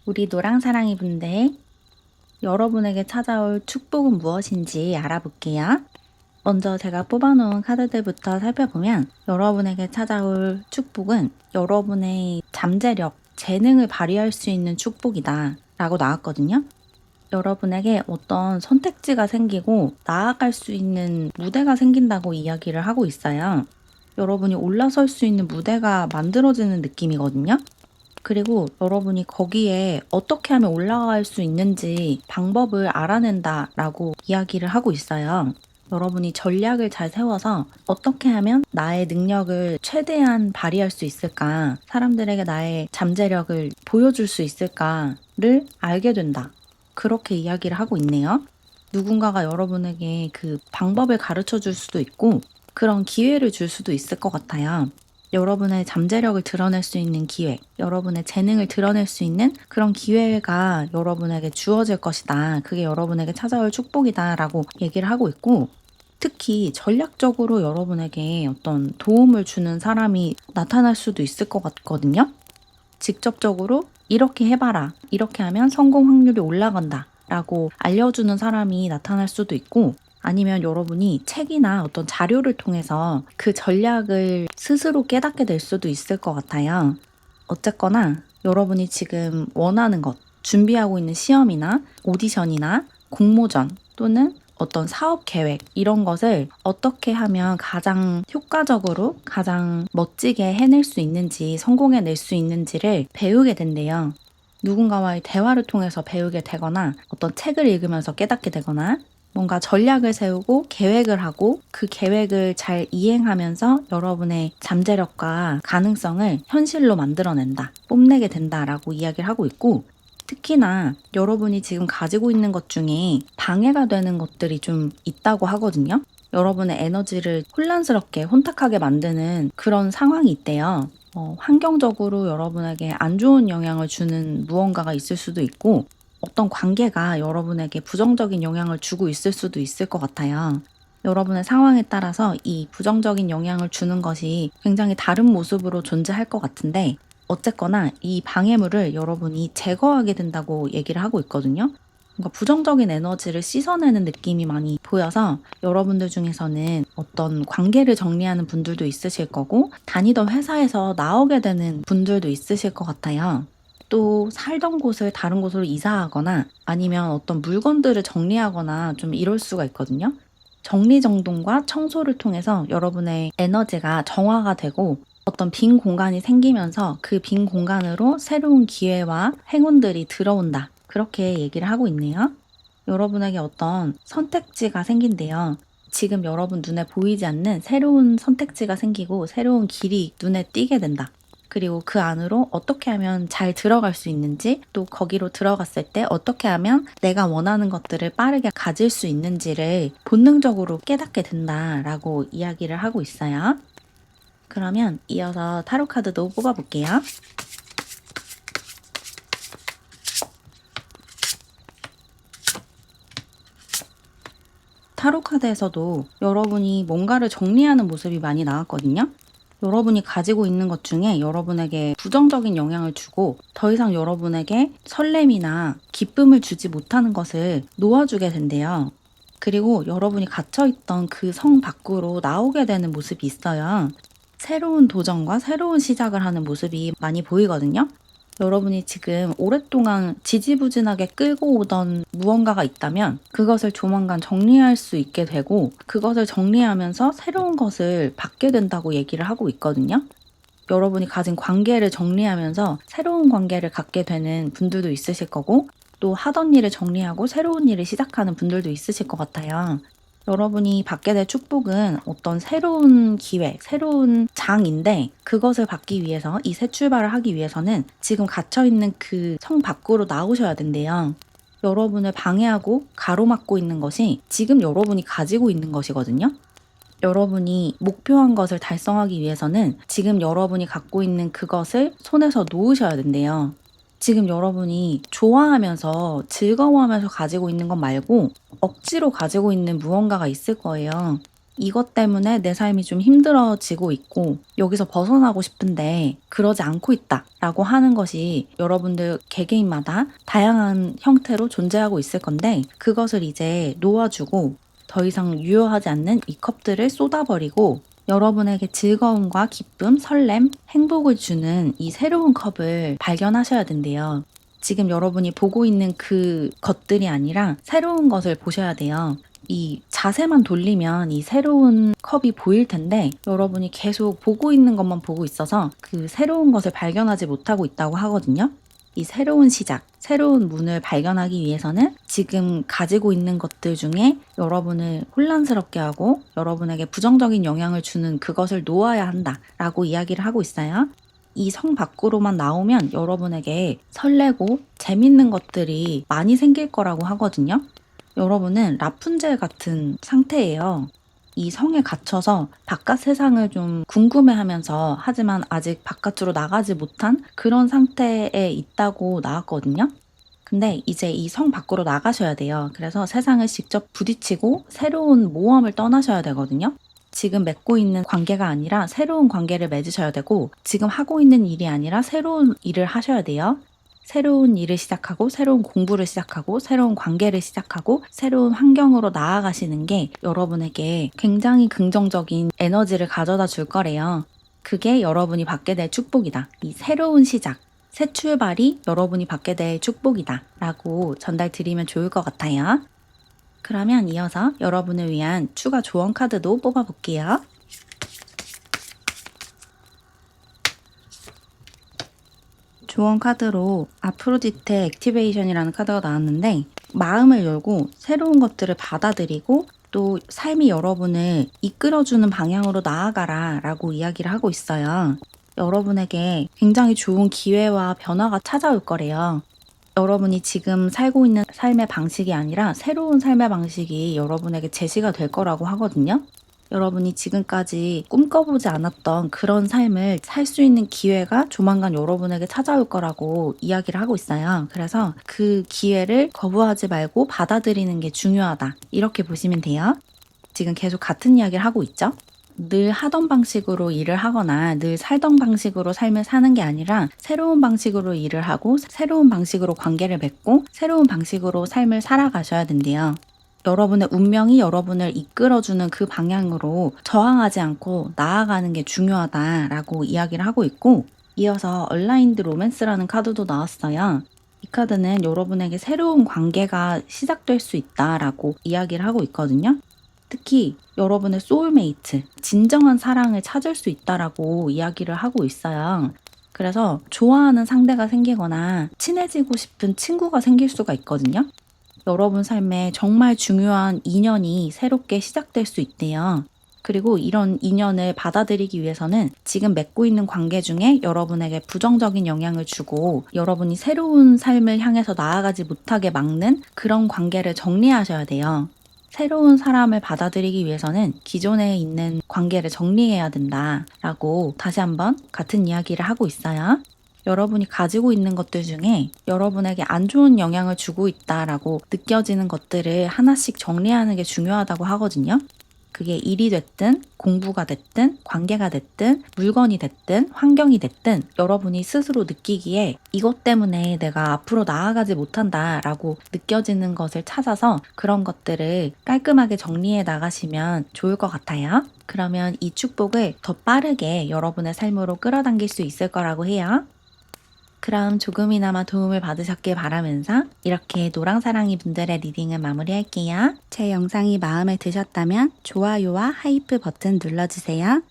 우리 노랑사랑이 분들, 여러분에게 찾아올 축복은 무엇인지 알아볼게요. 먼저 제가 뽑아놓은 카드들부터 살펴보면 여러분에게 찾아올 축복은 여러분의 잠재력, 재능을 발휘할 수 있는 축복이다 라고 나왔거든요. 여러분에게 어떤 선택지가 생기고 나아갈 수 있는 무대가 생긴다고 이야기를 하고 있어요. 여러분이 올라설 수 있는 무대가 만들어지는 느낌이거든요. 그리고 여러분이 거기에 어떻게 하면 올라갈 수 있는지 방법을 알아낸다라고 이야기를 하고 있어요. 여러분이 전략을 잘 세워서 어떻게 하면 나의 능력을 최대한 발휘할 수 있을까, 사람들에게 나의 잠재력을 보여줄 수 있을까를 알게 된다. 그렇게 이야기를 하고 있네요. 누군가가 여러분에게 그 방법을 가르쳐 줄 수도 있고 그런 기회를 줄 수도 있을 것 같아요. 여러분의 잠재력을 드러낼 수 있는 기회, 여러분의 재능을 드러낼 수 있는 그런 기회가 여러분에게 주어질 것이다. 그게 여러분에게 찾아올 축복이다 라고 얘기를 하고 있고, 특히 전략적으로 여러분에게 어떤 도움을 주는 사람이 나타날 수도 있을 것 같거든요. 직접적으로 이렇게 해봐라, 이렇게 하면 성공 확률이 올라간다 라고 알려주는 사람이 나타날 수도 있고, 아니면 여러분이 책이나 어떤 자료를 통해서 그 전략을 스스로 깨닫게 될 수도 있을 것 같아요. 어쨌거나 여러분이 지금 원하는 것, 준비하고 있는 시험이나 오디션이나 공모전 또는 어떤 사업 계획 이런 것을 어떻게 하면 가장 효과적으로 가장 멋지게 해낼 수 있는지 성공해낼 수 있는지를 배우게 된대요. 누군가와의 대화를 통해서 배우게 되거나 어떤 책을 읽으면서 깨닫게 되거나 뭔가 전략을 세우고 계획을 하고 그 계획을 잘 이행하면서 여러분의 잠재력과 가능성을 현실로 만들어낸다, 뽐내게 된다라고 이야기를 하고 있고, 특히나 여러분이 지금 가지고 있는 것 중에 방해가 되는 것들이 좀 있다고 하거든요. 여러분의 에너지를 혼란스럽게 혼탁하게 만드는 그런 상황이 있대요. 환경적으로 여러분에게 안 좋은 영향을 주는 무언가가 있을 수도 있고 어떤 관계가 여러분에게 부정적인 영향을 주고 있을 수도 있을 것 같아요. 여러분의 상황에 따라서 이 부정적인 영향을 주는 것이 굉장히 다른 모습으로 존재할 것 같은데, 어쨌거나 이 방해물을 여러분이 제거하게 된다고 얘기를 하고 있거든요. 뭔가 부정적인 에너지를 씻어내는 느낌이 많이 보여서 여러분들 중에서는 어떤 관계를 정리하는 분들도 있으실 거고 다니던 회사에서 나오게 되는 분들도 있으실 것 같아요. 또 살던 곳을 다른 곳으로 이사하거나 아니면 어떤 물건들을 정리하거나 좀 이럴 수가 있거든요. 정리정돈과 청소를 통해서 여러분의 에너지가 정화가 되고 어떤 빈 공간이 생기면서 그 빈 공간으로 새로운 기회와 행운들이 들어온다. 그렇게 얘기를 하고 있네요. 여러분에게 어떤 선택지가 생긴대요. 지금 여러분 눈에 보이지 않는 새로운 선택지가 생기고 새로운 길이 눈에 띄게 된다. 그리고 그 안으로 어떻게 하면 잘 들어갈 수 있는지, 또 거기로 들어갔을 때 어떻게 하면 내가 원하는 것들을 빠르게 가질 수 있는지를 본능적으로 깨닫게 된다라고 이야기를 하고 있어요. 그러면 이어서 타로 카드도 뽑아볼게요. 타로 카드에서도 여러분이 뭔가를 정리하는 모습이 많이 나왔거든요. 여러분이 가지고 있는 것 중에 여러분에게 부정적인 영향을 주고 더 이상 여러분에게 설렘이나 기쁨을 주지 못하는 것을 놓아주게 된대요. 그리고 여러분이 갇혀있던 그 성 밖으로 나오게 되는 모습이 있어요. 새로운 도전과 새로운 시작을 하는 모습이 많이 보이거든요. 여러분이 지금 오랫동안 지지부진하게 끌고 오던 무언가가 있다면 그것을 조만간 정리할 수 있게 되고 그것을 정리하면서 새로운 것을 받게 된다고 얘기를 하고 있거든요. 여러분이 가진 관계를 정리하면서 새로운 관계를 갖게 되는 분들도 있으실 거고 또 하던 일을 정리하고 새로운 일을 시작하는 분들도 있으실 것 같아요. 여러분이 받게 될 축복은 어떤 새로운 기회, 새로운 장인데 그것을 받기 위해서 이 새 출발을 하기 위해서는 지금 갇혀있는 그 성 밖으로 나오셔야 된대요. 여러분을 방해하고 가로막고 있는 것이 지금 여러분이 가지고 있는 것이거든요. 여러분이 목표한 것을 달성하기 위해서는 지금 여러분이 갖고 있는 그것을 손에서 놓으셔야 된대요. 지금 여러분이 좋아하면서 즐거워하면서 가지고 있는 것 말고 억지로 가지고 있는 무언가가 있을 거예요. 이것 때문에 내 삶이 좀 힘들어지고 있고 여기서 벗어나고 싶은데 그러지 않고 있다 라고 하는 것이 여러분들 개개인마다 다양한 형태로 존재하고 있을 건데 그것을 이제 놓아주고 더 이상 유효하지 않는 이 컵들을 쏟아버리고 여러분에게 즐거움과 기쁨, 설렘, 행복을 주는 이 새로운 컵을 발견하셔야 된대요. 지금 여러분이 보고 있는 그 것들이 아니라 새로운 것을 보셔야 돼요. 이 자세만 돌리면 이 새로운 컵이 보일 텐데 여러분이 계속 보고 있는 것만 보고 있어서 그 새로운 것을 발견하지 못하고 있다고 하거든요. 이 새로운 시작, 새로운 문을 발견하기 위해서는 지금 가지고 있는 것들 중에 여러분을 혼란스럽게 하고 여러분에게 부정적인 영향을 주는 그것을 놓아야 한다라고 이야기를 하고 있어요. 이 성 밖으로만 나오면 여러분에게 설레고 재밌는 것들이 많이 생길 거라고 하거든요. 여러분은 라푼젤 같은 상태예요. 이 성에 갇혀서 바깥 세상을 좀 궁금해하면서 하지만 아직 바깥으로 나가지 못한 그런 상태에 있다고 나왔거든요. 근데 이제 이 성 밖으로 나가셔야 돼요. 그래서 세상을 직접 부딪히고 새로운 모험을 떠나셔야 되거든요. 지금 맺고 있는 관계가 아니라 새로운 관계를 맺으셔야 되고 지금 하고 있는 일이 아니라 새로운 일을 하셔야 돼요. 새로운 일을 시작하고 새로운 공부를 시작하고 새로운 관계를 시작하고 새로운 환경으로 나아가시는 게 여러분에게 굉장히 긍정적인 에너지를 가져다 줄 거래요. 그게 여러분이 받게 될 축복이다. 이 새로운 시작, 새 출발이 여러분이 받게 될 축복이다 라고 전달 드리면 좋을 것 같아요. 그러면 이어서 여러분을 위한 추가 조언 카드도 뽑아볼게요. 조언 카드로 아프로디테 액티베이션이라는 카드가 나왔는데 마음을 열고 새로운 것들을 받아들이고 또 삶이 여러분을 이끌어주는 방향으로 나아가라 라고 이야기를 하고 있어요. 여러분에게 굉장히 좋은 기회와 변화가 찾아올 거래요. 여러분이 지금 살고 있는 삶의 방식이 아니라 새로운 삶의 방식이 여러분에게 제시가 될 거라고 하거든요. 여러분이 지금까지 꿈꿔보지 않았던 그런 삶을 살 수 있는 기회가 조만간 여러분에게 찾아올 거라고 이야기를 하고 있어요. 그래서 그 기회를 거부하지 말고 받아들이는 게 중요하다. 이렇게 보시면 돼요. 지금 계속 같은 이야기를 하고 있죠? 늘 하던 방식으로 일을 하거나 늘 살던 방식으로 삶을 사는 게 아니라 새로운 방식으로 일을 하고 새로운 방식으로 관계를 맺고 새로운 방식으로 삶을 살아가셔야 된대요. 여러분의 운명이 여러분을 이끌어주는 그 방향으로 저항하지 않고 나아가는 게 중요하다라고 이야기를 하고 있고 이어서 얼라인드 로맨스라는 카드도 나왔어요. 이 카드는 여러분에게 새로운 관계가 시작될 수 있다라고 이야기를 하고 있거든요. 특히 여러분의 소울메이트, 진정한 사랑을 찾을 수 있다라고 이야기를 하고 있어요. 그래서 좋아하는 상대가 생기거나 친해지고 싶은 친구가 생길 수가 있거든요. 여러분 삶에 정말 중요한 인연이 새롭게 시작될 수 있대요. 그리고 이런 인연을 받아들이기 위해서는 지금 맺고 있는 관계 중에 여러분에게 부정적인 영향을 주고 여러분이 새로운 삶을 향해서 나아가지 못하게 막는 그런 관계를 정리하셔야 돼요. 새로운 사람을 받아들이기 위해서는 기존에 있는 관계를 정리해야 된다라고 다시 한번 같은 이야기를 하고 있어요. 여러분이 가지고 있는 것들 중에 여러분에게 안 좋은 영향을 주고 있다라고 느껴지는 것들을 하나씩 정리하는 게 중요하다고 하거든요. 그게 일이 됐든 공부가 됐든 관계가 됐든 물건이 됐든 환경이 됐든 여러분이 스스로 느끼기에 이것 때문에 내가 앞으로 나아가지 못한다라고 느껴지는 것을 찾아서 그런 것들을 깔끔하게 정리해 나가시면 좋을 것 같아요. 그러면 이 축복을 더 빠르게 여러분의 삶으로 끌어당길 수 있을 거라고 해요. 그럼 조금이나마 도움을 받으셨길 바라면서 이렇게 노랑사랑이 분들의 리딩을 마무리할게요. 제 영상이 마음에 드셨다면 좋아요와 하이프 버튼 눌러주세요.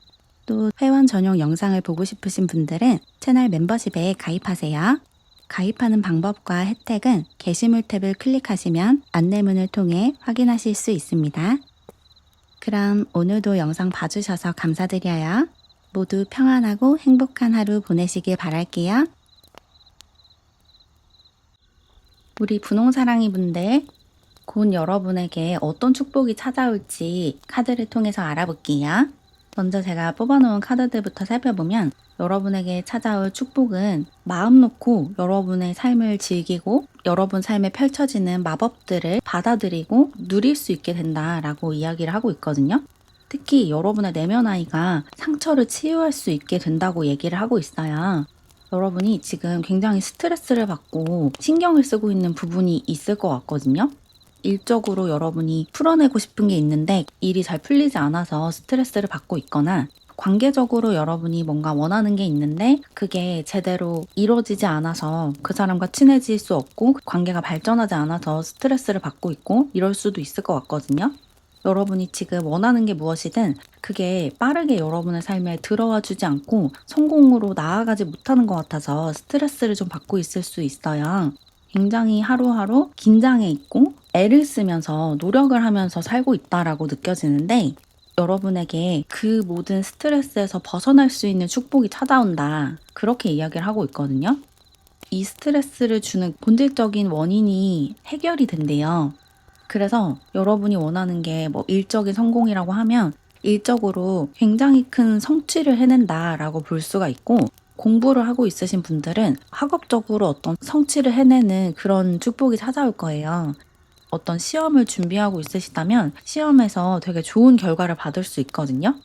또 회원 전용 영상을 보고 싶으신 분들은 채널 멤버십에 가입하세요. 가입하는 방법과 혜택은 게시물 탭을 클릭하시면 안내문을 통해 확인하실 수 있습니다. 그럼 오늘도 영상 봐주셔서 감사드려요. 모두 평안하고 행복한 하루 보내시길 바랄게요. 우리 분홍사랑이 분들, 곧 여러분에게 어떤 축복이 찾아올지 카드를 통해서 알아볼게요. 먼저 제가 뽑아놓은 카드들부터 살펴보면 여러분에게 찾아올 축복은 마음 놓고 여러분의 삶을 즐기고 여러분 삶에 펼쳐지는 마법들을 받아들이고 누릴 수 있게 된다라고 이야기를 하고 있거든요. 특히 여러분의 내면 아이가 상처를 치유할 수 있게 된다고 얘기를 하고 있어요. 여러분이 지금 굉장히 스트레스를 받고 신경을 쓰고 있는 부분이 있을 것 같거든요. 일적으로 여러분이 풀어내고 싶은 게 있는데 일이 잘 풀리지 않아서 스트레스를 받고 있거나, 관계적으로 여러분이 뭔가 원하는 게 있는데 그게 제대로 이루어지지 않아서 그 사람과 친해질 수 없고 관계가 발전하지 않아서 스트레스를 받고 있고, 이럴 수도 있을 것 같거든요. 여러분이 지금 원하는 게 무엇이든 그게 빠르게 여러분의 삶에 들어와 주지 않고 성공으로 나아가지 못하는 것 같아서 스트레스를 좀 받고 있을 수 있어요. 굉장히 하루하루 긴장해 있고 애를 쓰면서 노력을 하면서 살고 있다라고 느껴지는데, 여러분에게 그 모든 스트레스에서 벗어날 수 있는 축복이 찾아온다, 그렇게 이야기를 하고 있거든요. 이 스트레스를 주는 본질적인 원인이 해결이 된대요. 그래서 여러분이 원하는 게 뭐 일적인 성공이라고 하면 일적으로 굉장히 큰 성취를 해낸다라고 볼 수가 있고, 공부를 하고 있으신 분들은 학업적으로 어떤 성취를 해내는 그런 축복이 찾아올 거예요. 어떤 시험을 준비하고 있으시다면 시험에서 되게 좋은 결과를 받을 수 있거든요.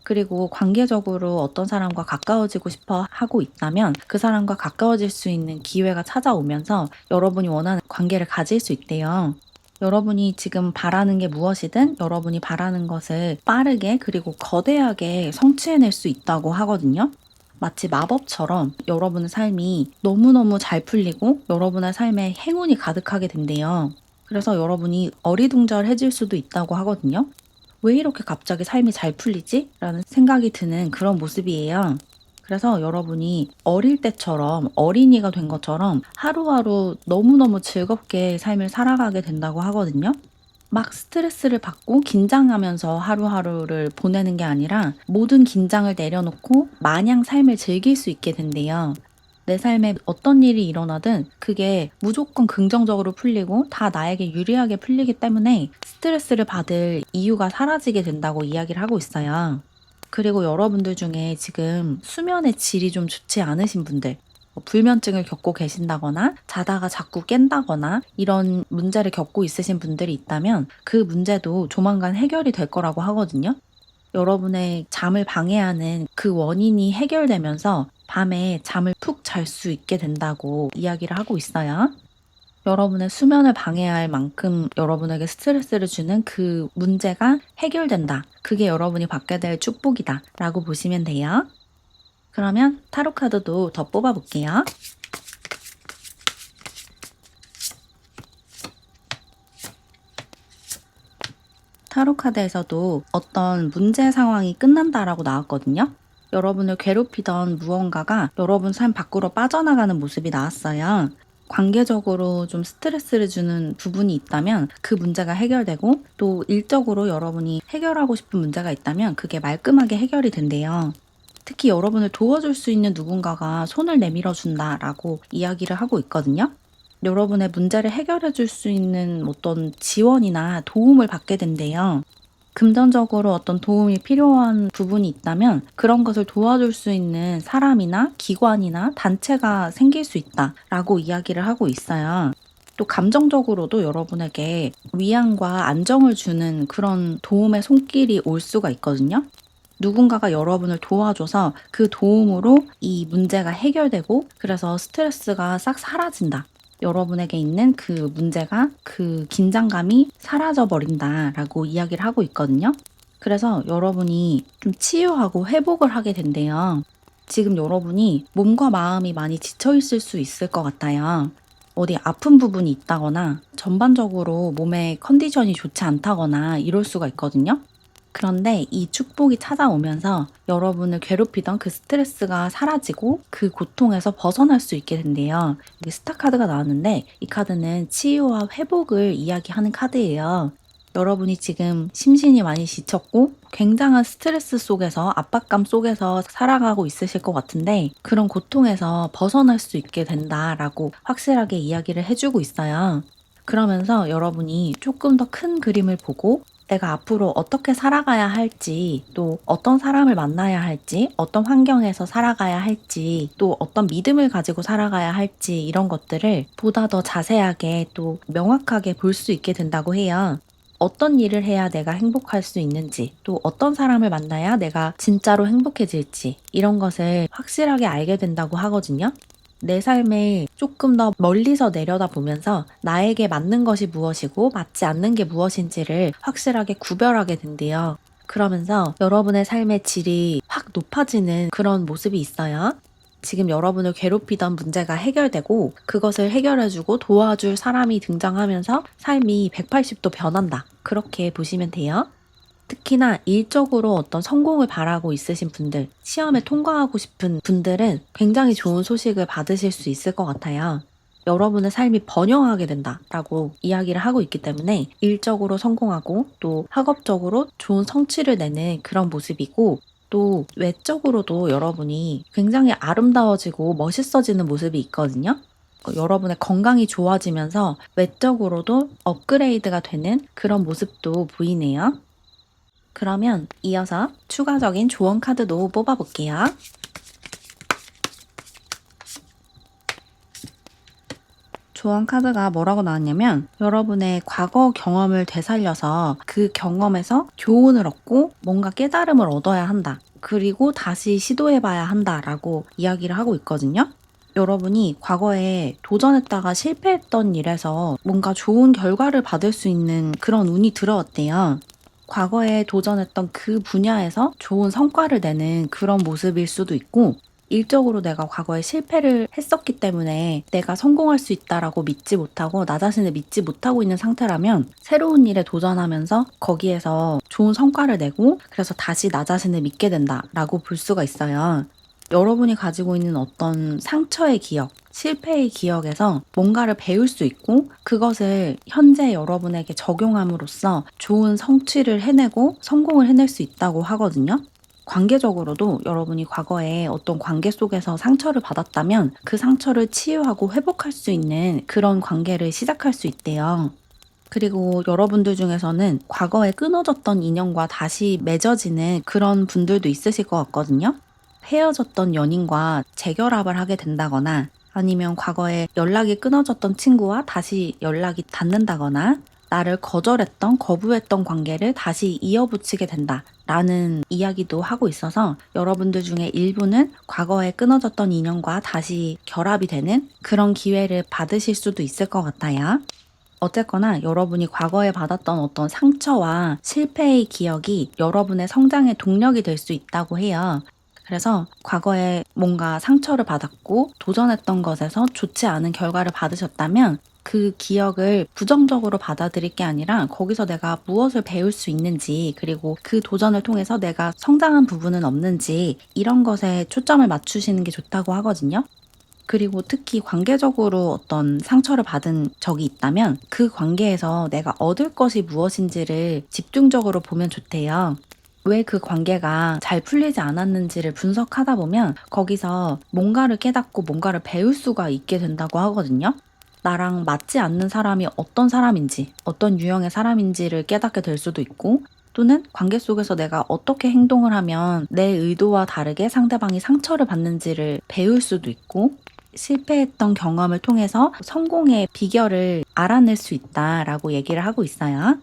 그리고 관계적으로 어떤 사람과 가까워지고 싶어 하고 있다면 그 사람과 가까워질 수 있는 기회가 찾아오면서 여러분이 원하는 관계를 가질 수 있대요. 여러분이 지금 바라는 게 무엇이든 여러분이 바라는 것을 빠르게 그리고 거대하게 성취해낼 수 있다고 하거든요. 마치 마법처럼 여러분의 삶이 너무너무 잘 풀리고 여러분의 삶에 행운이 가득하게 된대요. 그래서 여러분이 어리둥절해질 수도 있다고 하거든요. 왜 이렇게 갑자기 삶이 잘 풀리지? 라는 생각이 드는 그런 모습이에요. 그래서 여러분이 어릴 때처럼 어린이가 된 것처럼 하루하루 너무너무 즐겁게 삶을 살아가게 된다고 하거든요. 막 스트레스를 받고 긴장하면서 하루하루를 보내는 게 아니라 모든 긴장을 내려놓고 마냥 삶을 즐길 수 있게 된대요. 내 삶에 어떤 일이 일어나든 그게 무조건 긍정적으로 풀리고 다 나에게 유리하게 풀리기 때문에 스트레스를 받을 이유가 사라지게 된다고 이야기를 하고 있어요. 그리고 여러분들 중에 지금 수면의 질이 좀 좋지 않으신 분들, 뭐 불면증을 겪고 계신다거나 자다가 자꾸 깬다거나 이런 문제를 겪고 있으신 분들이 있다면 그 문제도 조만간 해결이 될 거라고 하거든요. 여러분의 잠을 방해하는 그 원인이 해결되면서 밤에 잠을 푹 잘 수 있게 된다고 이야기를 하고 있어요. 여러분의 수면을 방해할 만큼 여러분에게 스트레스를 주는 그 문제가 해결된다. 그게 여러분이 받게 될 축복이다 라고 보시면 돼요. 그러면 타로 카드도 더 뽑아볼게요. 타로 카드에서도 어떤 문제 상황이 끝난다라고 나왔거든요. 여러분을 괴롭히던 무언가가 여러분 삶 밖으로 빠져나가는 모습이 나왔어요. 관계적으로 좀 스트레스를 주는 부분이 있다면 그 문제가 해결되고, 또 일적으로 여러분이 해결하고 싶은 문제가 있다면 그게 말끔하게 해결이 된대요. 특히 여러분을 도와줄 수 있는 누군가가 손을 내밀어 준다라고 이야기를 하고 있거든요. 여러분의 문제를 해결해 줄 수 있는 어떤 지원이나 도움을 받게 된대요. 금전적으로 어떤 도움이 필요한 부분이 있다면 그런 것을 도와줄 수 있는 사람이나 기관이나 단체가 생길 수 있다라고 이야기를 하고 있어요. 또 감정적으로도 여러분에게 위안과 안정을 주는 그런 도움의 손길이 올 수가 있거든요. 누군가가 여러분을 도와줘서 그 도움으로 이 문제가 해결되고 그래서 스트레스가 싹 사라진다. 여러분에게 있는 그 문제가, 그 긴장감이 사라져 버린다라고 이야기를 하고 있거든요. 그래서 여러분이 좀 치유하고 회복을 하게 된대요. 지금 여러분이 몸과 마음이 많이 지쳐 있을 수 있을 것 같아요. 어디 아픈 부분이 있다거나 전반적으로 몸의 컨디션이 좋지 않다거나 이럴 수가 있거든요. 그런데 이 축복이 찾아오면서 여러분을 괴롭히던 그 스트레스가 사라지고 그 고통에서 벗어날 수 있게 된대요. 여기 스타 카드가 나왔는데 이 카드는 치유와 회복을 이야기하는 카드예요. 여러분이 지금 심신이 많이 지쳤고 굉장한 스트레스 속에서, 압박감 속에서 살아가고 있으실 것 같은데 그런 고통에서 벗어날 수 있게 된다라고 확실하게 이야기를 해주고 있어요. 그러면서 여러분이 조금 더 큰 그림을 보고 내가 앞으로 어떻게 살아가야 할지, 또 어떤 사람을 만나야 할지, 어떤 환경에서 살아가야 할지, 또 어떤 믿음을 가지고 살아가야 할지, 이런 것들을 보다 더 자세하게 또 명확하게 볼 수 있게 된다고 해요. 어떤 일을 해야 내가 행복할 수 있는지, 또 어떤 사람을 만나야 내가 진짜로 행복해질지, 이런 것을 확실하게 알게 된다고 하거든요. 내 삶을 조금 더 멀리서 내려다보면서 나에게 맞는 것이 무엇이고 맞지 않는 게 무엇인지를 확실하게 구별하게 된대요. 그러면서 여러분의 삶의 질이 확 높아지는 그런 모습이 있어요. 지금 여러분을 괴롭히던 문제가 해결되고 그것을 해결해주고 도와줄 사람이 등장하면서 삶이 180도 변한다. 그렇게 보시면 돼요. 특히나 일적으로 어떤 성공을 바라고 있으신 분들, 시험에 통과하고 싶은 분들은 굉장히 좋은 소식을 받으실 수 있을 것 같아요. 여러분의 삶이 번영하게 된다라고 이야기를 하고 있기 때문에 일적으로 성공하고 또 학업적으로 좋은 성취를 내는 그런 모습이고, 또 외적으로도 여러분이 굉장히 아름다워지고 멋있어지는 모습이 있거든요. 여러분의 건강이 좋아지면서 외적으로도 업그레이드가 되는 그런 모습도 보이네요. 그러면 이어서 추가적인 조언 카드도 뽑아볼게요. 조언 카드가 뭐라고 나왔냐면, 여러분의 과거 경험을 되살려서 그 경험에서 교훈을 얻고 뭔가 깨달음을 얻어야 한다. 그리고 다시 시도해봐야 한다라고 이야기를 하고 있거든요. 여러분이 과거에 도전했다가 실패했던 일에서 뭔가 좋은 결과를 받을 수 있는 그런 운이 들어왔대요. 과거에 도전했던 그 분야에서 좋은 성과를 내는 그런 모습일 수도 있고, 일적으로 내가 과거에 실패를 했었기 때문에 내가 성공할 수 있다라고 믿지 못하고 나 자신을 믿지 못하고 있는 상태라면 새로운 일에 도전하면서 거기에서 좋은 성과를 내고 그래서 다시 나 자신을 믿게 된다라고 볼 수가 있어요. 여러분이 가지고 있는 어떤 상처의 기억, 실패의 기억에서 뭔가를 배울 수 있고 그것을 현재 여러분에게 적용함으로써 좋은 성취를 해내고 성공을 해낼 수 있다고 하거든요. 관계적으로도 여러분이 과거에 어떤 관계 속에서 상처를 받았다면 그 상처를 치유하고 회복할 수 있는 그런 관계를 시작할 수 있대요. 그리고 여러분들 중에서는 과거에 끊어졌던 인연과 다시 맺어지는 그런 분들도 있으실 것 같거든요. 헤어졌던 연인과 재결합을 하게 된다거나 아니면 과거에 연락이 끊어졌던 친구와 다시 연락이 닿는다거나 나를 거절했던, 거부했던 관계를 다시 이어붙이게 된다라는 이야기도 하고 있어서 여러분들 중에 일부는 과거에 끊어졌던 인연과 다시 결합이 되는 그런 기회를 받으실 수도 있을 것 같아요. 어쨌거나 여러분이 과거에 받았던 어떤 상처와 실패의 기억이 여러분의 성장의 동력이 될 수 있다고 해요. 그래서 과거에 뭔가 상처를 받았고 도전했던 것에서 좋지 않은 결과를 받으셨다면 그 기억을 부정적으로 받아들일 게 아니라 거기서 내가 무엇을 배울 수 있는지, 그리고 그 도전을 통해서 내가 성장한 부분은 없는지, 이런 것에 초점을 맞추시는 게 좋다고 하거든요. 그리고 특히 관계적으로 어떤 상처를 받은 적이 있다면 그 관계에서 내가 얻을 것이 무엇인지를 집중적으로 보면 좋대요. 왜 그 관계가 잘 풀리지 않았는지를 분석하다 보면 거기서 뭔가를 깨닫고 뭔가를 배울 수가 있게 된다고 하거든요. 나랑 맞지 않는 사람이 어떤 사람인지, 어떤 유형의 사람인지를 깨닫게 될 수도 있고, 또는 관계 속에서 내가 어떻게 행동을 하면 내 의도와 다르게 상대방이 상처를 받는지를 배울 수도 있고, 실패했던 경험을 통해서 성공의 비결을 알아낼 수 있다라고 얘기를 하고 있어요.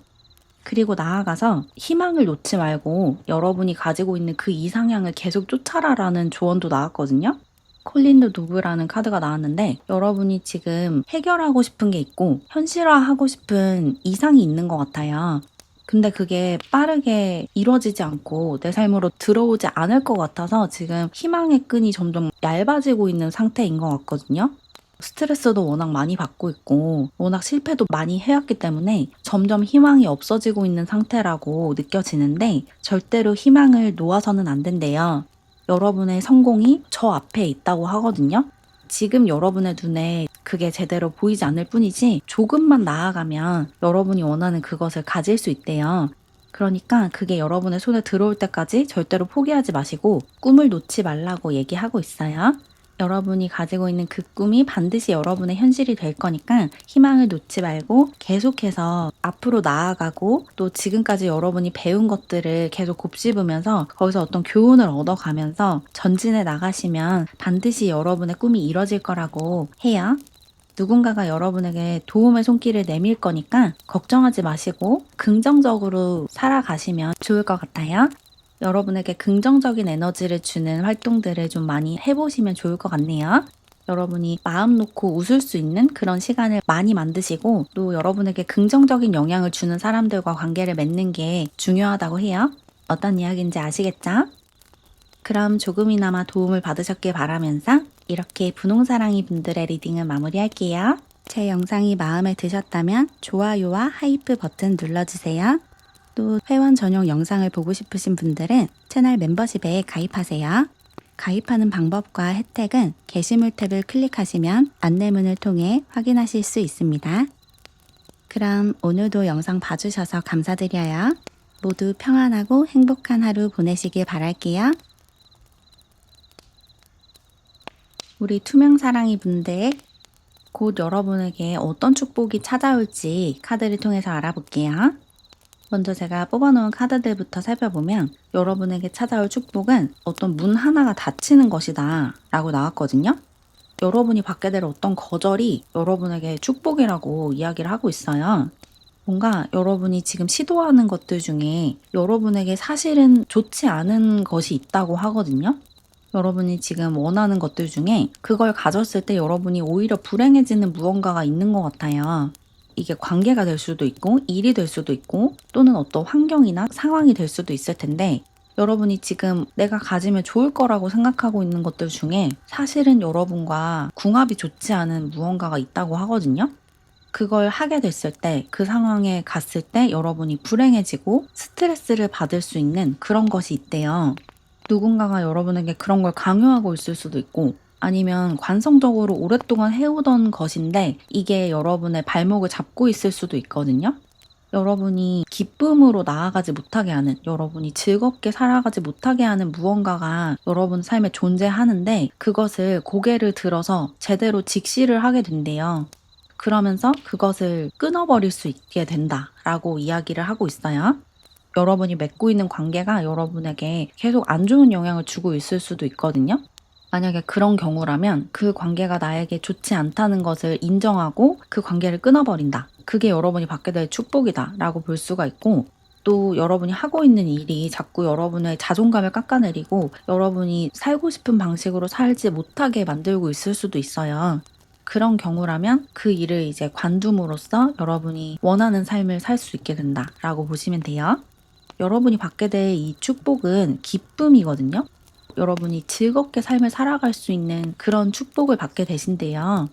그리고 나아가서 희망을 놓지 말고 여러분이 가지고 있는 그 이상향을 계속 쫓아라라는 조언도 나왔거든요. 콜린드 노브라는 카드가 나왔는데, 여러분이 지금 해결하고 싶은 게 있고 현실화하고 싶은 이상이 있는 것 같아요. 근데 그게 빠르게 이루어지지 않고 내 삶으로 들어오지 않을 것 같아서 지금 희망의 끈이 점점 얇아지고 있는 상태인 것 같거든요. 스트레스도 워낙 많이 받고 있고 워낙 실패도 많이 해왔기 때문에 점점 희망이 없어지고 있는 상태라고 느껴지는데, 절대로 희망을 놓아서는 안 된대요. 여러분의 성공이 저 앞에 있다고 하거든요. 지금 여러분의 눈에 그게 제대로 보이지 않을 뿐이지 조금만 나아가면 여러분이 원하는 그것을 가질 수 있대요. 그러니까 그게 여러분의 손에 들어올 때까지 절대로 포기하지 마시고 꿈을 놓지 말라고 얘기하고 있어요. 여러분이 가지고 있는 그 꿈이 반드시 여러분의 현실이 될 거니까 희망을 놓지 말고 계속해서 앞으로 나아가고, 또 지금까지 여러분이 배운 것들을 계속 곱씹으면서 거기서 어떤 교훈을 얻어가면서 전진해 나가시면 반드시 여러분의 꿈이 이뤄질 거라고 해요. 누군가가 여러분에게 도움의 손길을 내밀 거니까 걱정하지 마시고 긍정적으로 살아가시면 좋을 것 같아요. 여러분에게 긍정적인 에너지를 주는 활동들을 좀 많이 해보시면 좋을 것 같네요. 여러분이 마음 놓고 웃을 수 있는 그런 시간을 많이 만드시고 또 여러분에게 긍정적인 영향을 주는 사람들과 관계를 맺는 게 중요하다고 해요. 어떤 이야기인지 아시겠죠? 그럼 조금이나마 도움을 받으셨길 바라면서 이렇게 분홍사랑이 분들의 리딩을 마무리할게요. 제 영상이 마음에 드셨다면 좋아요와 하이프 버튼 눌러주세요. 또 회원 전용 영상을 보고 싶으신 분들은 채널 멤버십에 가입하세요. 가입하는 방법과 혜택은 게시물 탭을 클릭하시면 안내문을 통해 확인하실 수 있습니다. 그럼 오늘도 영상 봐주셔서 감사드려요. 모두 평안하고 행복한 하루 보내시길 바랄게요. 우리 투명사랑이 분들, 곧 여러분에게 어떤 축복이 찾아올지 카드를 통해서 알아볼게요. 먼저 제가 뽑아놓은 카드들부터 살펴보면 여러분에게 찾아올 축복은 어떤 문 하나가 닫히는 것이다 라고 나왔거든요. 여러분이 받게 될 어떤 거절이 여러분에게 축복이라고 이야기를 하고 있어요. 뭔가 여러분이 지금 시도하는 것들 중에 여러분에게 사실은 좋지 않은 것이 있다고 하거든요. 여러분이 지금 원하는 것들 중에 그걸 가졌을 때 여러분이 오히려 불행해지는 무언가가 있는 것 같아요. 이게 관계가 될 수도 있고 일이 될 수도 있고 또는 어떤 환경이나 상황이 될 수도 있을 텐데 여러분이 지금 내가 가지면 좋을 거라고 생각하고 있는 것들 중에 사실은 여러분과 궁합이 좋지 않은 무언가가 있다고 하거든요. 그걸 하게 됐을 때, 그 상황에 갔을 때 여러분이 불행해지고 스트레스를 받을 수 있는 그런 것이 있대요. 누군가가 여러분에게 그런 걸 강요하고 있을 수도 있고 아니면 관성적으로 오랫동안 해오던 것인데 이게 여러분의 발목을 잡고 있을 수도 있거든요. 여러분이 기쁨으로 나아가지 못하게 하는, 여러분이 즐겁게 살아가지 못하게 하는 무언가가 여러분 삶에 존재하는데 그것을 고개를 들어서 제대로 직시를 하게 된대요. 그러면서 그것을 끊어버릴 수 있게 된다라고 이야기를 하고 있어요. 여러분이 맺고 있는 관계가 여러분에게 계속 안 좋은 영향을 주고 있을 수도 있거든요. 만약에 그런 경우라면 그 관계가 나에게 좋지 않다는 것을 인정하고 그 관계를 끊어버린다. 그게 여러분이 받게 될 축복이다 라고 볼 수가 있고 또 여러분이 하고 있는 일이 자꾸 여러분의 자존감을 깎아내리고 여러분이 살고 싶은 방식으로 살지 못하게 만들고 있을 수도 있어요. 그런 경우라면 그 일을 이제 관둠으로써 여러분이 원하는 삶을 살 수 있게 된다라고 보시면 돼요. 여러분이 받게 될 이 축복은 기쁨이거든요. 여러분이 즐겁게 삶을 살아갈 수 있는 그런 축복을 받게 되신대요.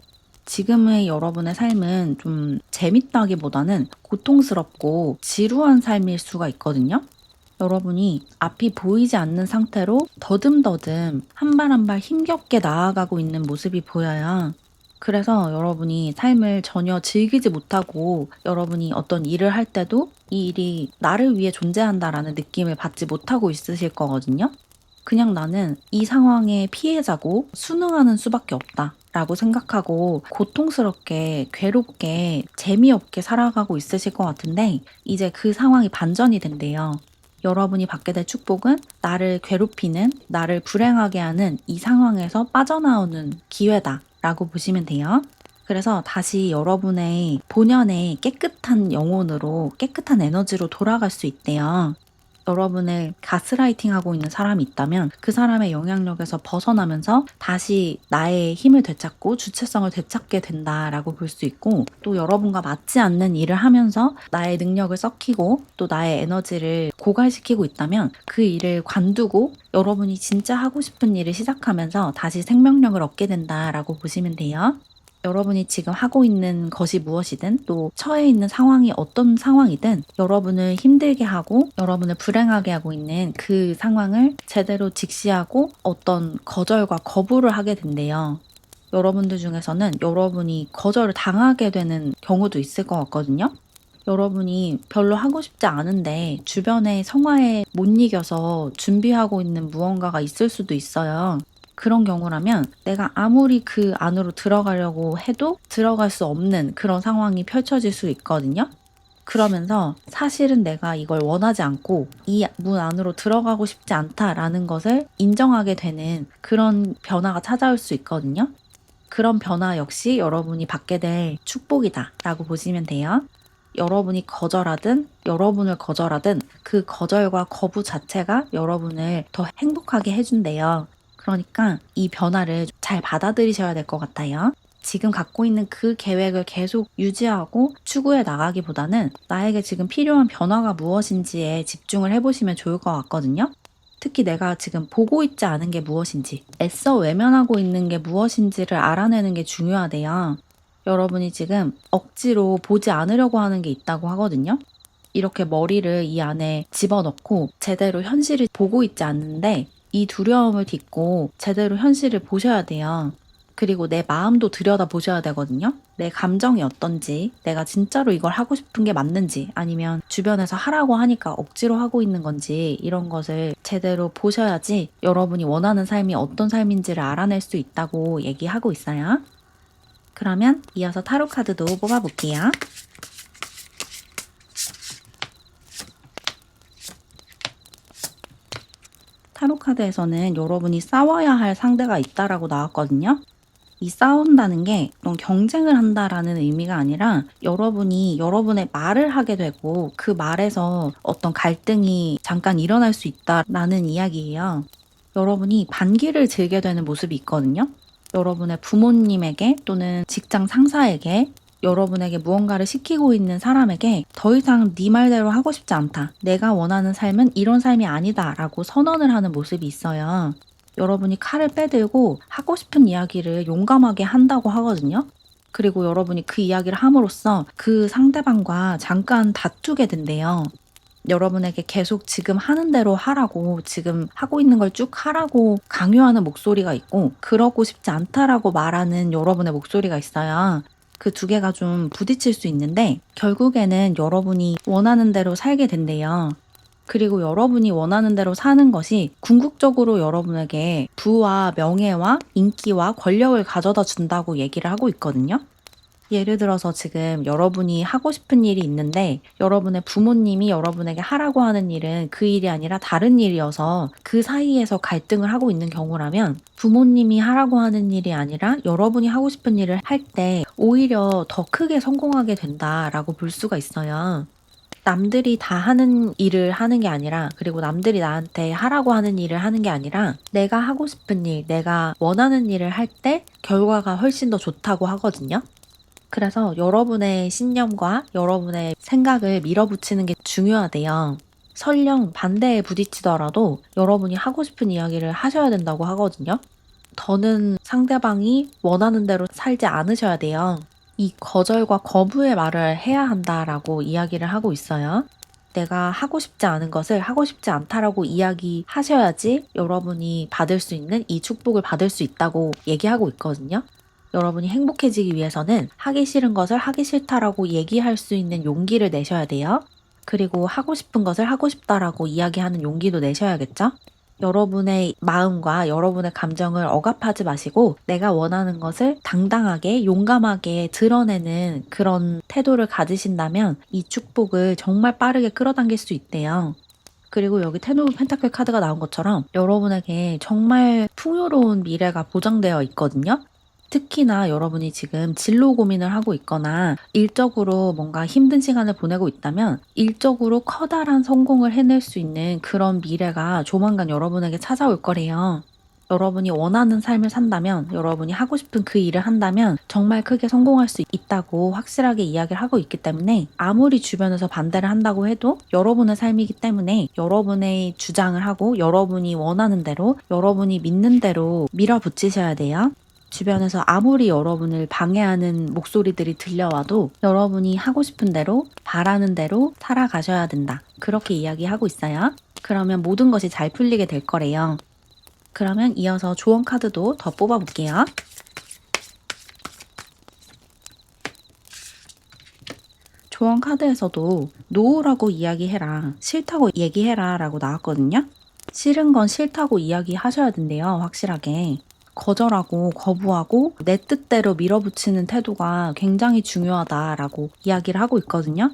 지금의 여러분의 삶은 좀 재밌다기보다는 고통스럽고 지루한 삶일 수가 있거든요. 여러분이 앞이 보이지 않는 상태로 더듬더듬 한 발 한 발 힘겹게 나아가고 있는 모습이 보여요. 그래서 여러분이 삶을 전혀 즐기지 못하고 여러분이 어떤 일을 할 때도 이 일이 나를 위해 존재한다라는 느낌을 받지 못하고 있으실 거거든요. 그냥 나는 이 상황의 피해자고 순응하는 수밖에 없다. 라고 생각하고 고통스럽게 괴롭게 재미없게 살아가고 있으실 것 같은데 이제 그 상황이 반전이 된대요. 여러분이 받게 될 축복은 나를 괴롭히는, 나를 불행하게 하는 이 상황에서 빠져나오는 기회다 라고 보시면 돼요. 그래서 다시 여러분의 본연의 깨끗한 영혼으로, 깨끗한 에너지로 돌아갈 수 있대요. 여러분을 가스라이팅하고 있는 사람이 있다면 그 사람의 영향력에서 벗어나면서 다시 나의 힘을 되찾고 주체성을 되찾게 된다라고 볼 수 있고 또 여러분과 맞지 않는 일을 하면서 나의 능력을 썩히고 또 나의 에너지를 고갈시키고 있다면 그 일을 관두고 여러분이 진짜 하고 싶은 일을 시작하면서 다시 생명력을 얻게 된다라고 보시면 돼요. 여러분이 지금 하고 있는 것이 무엇이든 또 처해 있는 상황이 어떤 상황이든 여러분을 힘들게 하고 여러분을 불행하게 하고 있는 그 상황을 제대로 직시하고 어떤 거절과 거부를 하게 된대요. 여러분들 중에서는 여러분이 거절을 당하게 되는 경우도 있을 것 같거든요. 여러분이 별로 하고 싶지 않은데 주변의 성화에 못 이겨서 준비하고 있는 무언가가 있을 수도 있어요. 그런 경우라면 내가 아무리 그 안으로 들어가려고 해도 들어갈 수 없는 그런 상황이 펼쳐질 수 있거든요. 그러면서 사실은 내가 이걸 원하지 않고 이 문 안으로 들어가고 싶지 않다라는 것을 인정하게 되는 그런 변화가 찾아올 수 있거든요. 그런 변화 역시 여러분이 받게 될 축복이다 라고 보시면 돼요. 여러분이 거절하든 여러분을 거절하든 그 거절과 거부 자체가 여러분을 더 행복하게 해준대요. 그러니까 이 변화를 잘 받아들이셔야 될 것 같아요. 지금 갖고 있는 그 계획을 계속 유지하고 추구해 나가기보다는 나에게 지금 필요한 변화가 무엇인지에 집중을 해보시면 좋을 것 같거든요. 특히 내가 지금 보고 있지 않은 게 무엇인지, 애써 외면하고 있는 게 무엇인지를 알아내는 게 중요하대요. 여러분이 지금 억지로 보지 않으려고 하는 게 있다고 하거든요. 이렇게 머리를 이 안에 집어넣고 제대로 현실을 보고 있지 않는데 이 두려움을 딛고 제대로 현실을 보셔야 돼요. 그리고 내 마음도 들여다보셔야 되거든요. 내 감정이 어떤지, 내가 진짜로 이걸 하고 싶은 게 맞는지, 아니면 주변에서 하라고 하니까 억지로 하고 있는 건지, 이런 것을 제대로 보셔야지 여러분이 원하는 삶이 어떤 삶인지를 알아낼 수 있다고 얘기하고 있어요. 그러면 이어서 타로 카드도 뽑아볼게요. 타로 카드에서는 여러분이 싸워야 할 상대가 있다라고 나왔거든요. 이 싸운다는 게 어떤 경쟁을 한다라는 의미가 아니라 여러분이 여러분의 말을 하게 되고 그 말에서 어떤 갈등이 잠깐 일어날 수 있다라는 이야기예요. 여러분이 반기를 들게 되는 모습이 있거든요. 여러분의 부모님에게 또는 직장 상사에게 여러분에게 무언가를 시키고 있는 사람에게 더 이상 네 말대로 하고 싶지 않다. 내가 원하는 삶은 이런 삶이 아니다 라고 선언을 하는 모습이 있어요. 여러분이 칼을 빼들고 하고 싶은 이야기를 용감하게 한다고 하거든요. 그리고 여러분이 그 이야기를 함으로써 그 상대방과 잠깐 다투게 된대요. 여러분에게 계속 지금 하는 대로 하라고, 지금 하고 있는 걸 쭉 하라고 강요하는 목소리가 있고, 그러고 싶지 않다라고 말하는 여러분의 목소리가 있어요. 그 두 개가 좀 부딪힐 수 있는데 결국에는 여러분이 원하는 대로 살게 된대요. 그리고 여러분이 원하는 대로 사는 것이 궁극적으로 여러분에게 부와 명예와 인기와 권력을 가져다 준다고 얘기를 하고 있거든요. 예를 들어서 지금 여러분이 하고 싶은 일이 있는데 여러분의 부모님이 여러분에게 하라고 하는 일은 그 일이 아니라 다른 일이어서 그 사이에서 갈등을 하고 있는 경우라면 부모님이 하라고 하는 일이 아니라 여러분이 하고 싶은 일을 할 때 오히려 더 크게 성공하게 된다라고 볼 수가 있어요. 남들이 다 하는 일을 하는 게 아니라, 그리고 남들이 나한테 하라고 하는 일을 하는 게 아니라 내가 하고 싶은 일, 내가 원하는 일을 할 때 결과가 훨씬 더 좋다고 하거든요. 그래서 여러분의 신념과 여러분의 생각을 밀어붙이는 게 중요하대요. 설령 반대에 부딪히더라도 여러분이 하고 싶은 이야기를 하셔야 된다고 하거든요. 더는 상대방이 원하는 대로 살지 않으셔야 돼요. 이 거절과 거부의 말을 해야 한다라고 이야기를 하고 있어요. 내가 하고 싶지 않은 것을 하고 싶지 않다라고 이야기하셔야지 여러분이 받을 수 있는 이 축복을 받을 수 있다고 얘기하고 있거든요. 여러분이 행복해지기 위해서는 하기 싫은 것을 하기 싫다라고 얘기할 수 있는 용기를 내셔야 돼요. 그리고 하고 싶은 것을 하고 싶다라고 이야기하는 용기도 내셔야겠죠? 여러분의 마음과 여러분의 감정을 억압하지 마시고 내가 원하는 것을 당당하게 용감하게 드러내는 그런 태도를 가지신다면 이 축복을 정말 빠르게 끌어당길 수 있대요. 그리고 여기 텐 오브 펜타클 카드가 나온 것처럼 여러분에게 정말 풍요로운 미래가 보장되어 있거든요. 특히나 여러분이 지금 진로 고민을 하고 있거나 일적으로 뭔가 힘든 시간을 보내고 있다면 일적으로 커다란 성공을 해낼 수 있는 그런 미래가 조만간 여러분에게 찾아올 거래요. 여러분이 원하는 삶을 산다면, 여러분이 하고 싶은 그 일을 한다면 정말 크게 성공할 수 있다고 확실하게 이야기를 하고 있기 때문에 아무리 주변에서 반대를 한다고 해도 여러분의 삶이기 때문에 여러분의 주장을 하고 여러분이 원하는 대로, 여러분이 믿는 대로 밀어붙이셔야 돼요. 주변에서 아무리 여러분을 방해하는 목소리들이 들려와도 여러분이 하고 싶은 대로, 바라는 대로 살아가셔야 된다. 그렇게 이야기하고 있어요. 그러면 모든 것이 잘 풀리게 될 거래요. 그러면 이어서 조언 카드도 더 뽑아볼게요. 조언 카드에서도 노라고 이야기해라, 싫다고 얘기해라 라고 나왔거든요. 싫은 건 싫다고 이야기하셔야 된대요. 확실하게. 거절하고 거부하고 내 뜻대로 밀어붙이는 태도가 굉장히 중요하다라고 이야기를 하고 있거든요.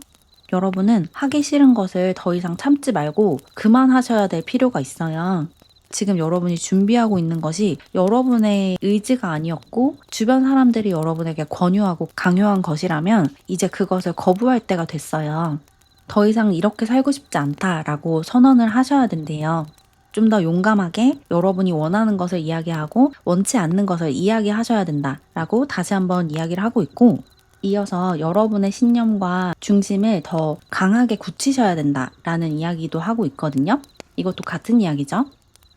여러분은 하기 싫은 것을 더 이상 참지 말고 그만하셔야 될 필요가 있어요. 지금 여러분이 준비하고 있는 것이 여러분의 의지가 아니었고 주변 사람들이 여러분에게 권유하고 강요한 것이라면 이제 그것을 거부할 때가 됐어요. 더 이상 이렇게 살고 싶지 않다라고 선언을 하셔야 된대요. 좀 더 용감하게 여러분이 원하는 것을 이야기하고 원치 않는 것을 이야기하셔야 된다라고 다시 한번 이야기를 하고 있고, 이어서 여러분의 신념과 중심을 더 강하게 굳히셔야 된다라는 이야기도 하고 있거든요. 이것도 같은 이야기죠.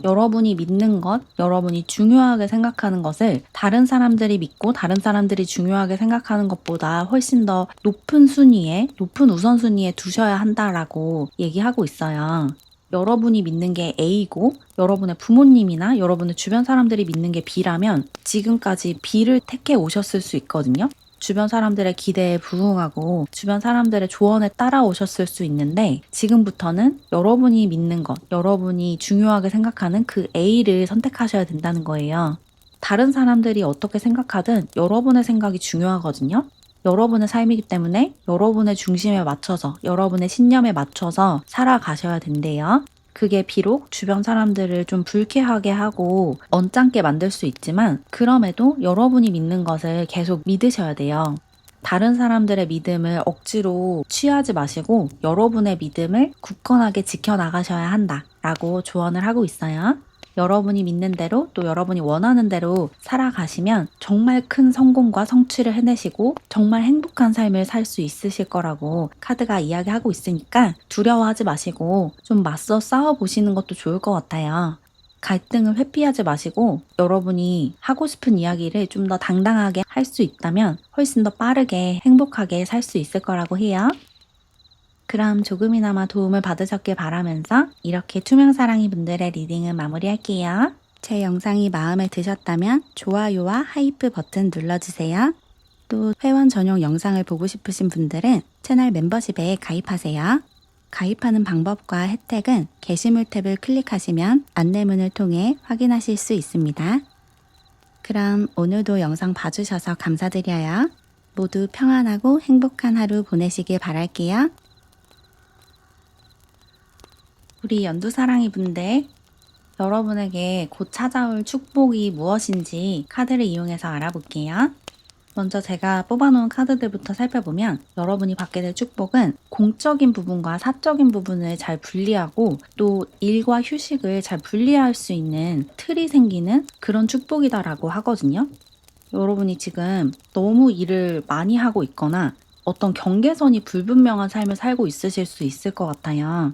여러분이 믿는 것, 여러분이 중요하게 생각하는 것을 다른 사람들이 믿고 다른 사람들이 중요하게 생각하는 것보다 훨씬 더 높은 순위에, 높은 우선순위에 두셔야 한다라고 얘기하고 있어요. 여러분이 믿는 게 A고 여러분의 부모님이나 여러분의 주변 사람들이 믿는 게 B라면 지금까지 B를 택해 오셨을 수 있거든요. 주변 사람들의 기대에 부응하고 주변 사람들의 조언에 따라오셨을 수 있는데, 지금부터는 여러분이 믿는 것, 여러분이 중요하게 생각하는 그 A를 선택하셔야 된다는 거예요. 다른 사람들이 어떻게 생각하든 여러분의 생각이 중요하거든요. 여러분의 삶이기 때문에 여러분의 중심에 맞춰서, 여러분의 신념에 맞춰서 살아가셔야 된대요. 그게 비록 주변 사람들을 좀 불쾌하게 하고 언짢게 만들 수 있지만 그럼에도 여러분이 믿는 것을 계속 믿으셔야 돼요. 다른 사람들의 믿음을 억지로 취하지 마시고 여러분의 믿음을 굳건하게 지켜나가셔야 한다라고 조언을 하고 있어요. 여러분이 믿는 대로 또 여러분이 원하는 대로 살아가시면 정말 큰 성공과 성취를 해내시고 정말 행복한 삶을 살 수 있으실 거라고 카드가 이야기하고 있으니까 두려워하지 마시고 좀 맞서 싸워보시는 것도 좋을 것 같아요. 갈등을 회피하지 마시고 여러분이 하고 싶은 이야기를 좀 더 당당하게 할 수 있다면 훨씬 더 빠르게 행복하게 살 수 있을 거라고 해요. 그럼 조금이나마 도움을 받으셨길 바라면서 이렇게 투명사랑이 분들의 리딩은 마무리할게요. 제 영상이 마음에 드셨다면 좋아요와 하이프 버튼 눌러주세요. 또 회원 전용 영상을 보고 싶으신 분들은 채널 멤버십에 가입하세요. 가입하는 방법과 혜택은 게시물 탭을 클릭하시면 안내문을 통해 확인하실 수 있습니다. 그럼 오늘도 영상 봐주셔서 감사드려요. 모두 평안하고 행복한 하루 보내시길 바랄게요. 우리 연두사랑이 분들, 여러분에게 곧 찾아올 축복이 무엇인지 카드를 이용해서 알아볼게요. 먼저 제가 뽑아놓은 카드들부터 살펴보면 여러분이 받게 될 축복은 공적인 부분과 사적인 부분을 잘 분리하고 또 일과 휴식을 잘 분리할 수 있는 틀이 생기는 그런 축복이다라고 하거든요. 여러분이 지금 너무 일을 많이 하고 있거나 어떤 경계선이 불분명한 삶을 살고 있으실 수 있을 것 같아요.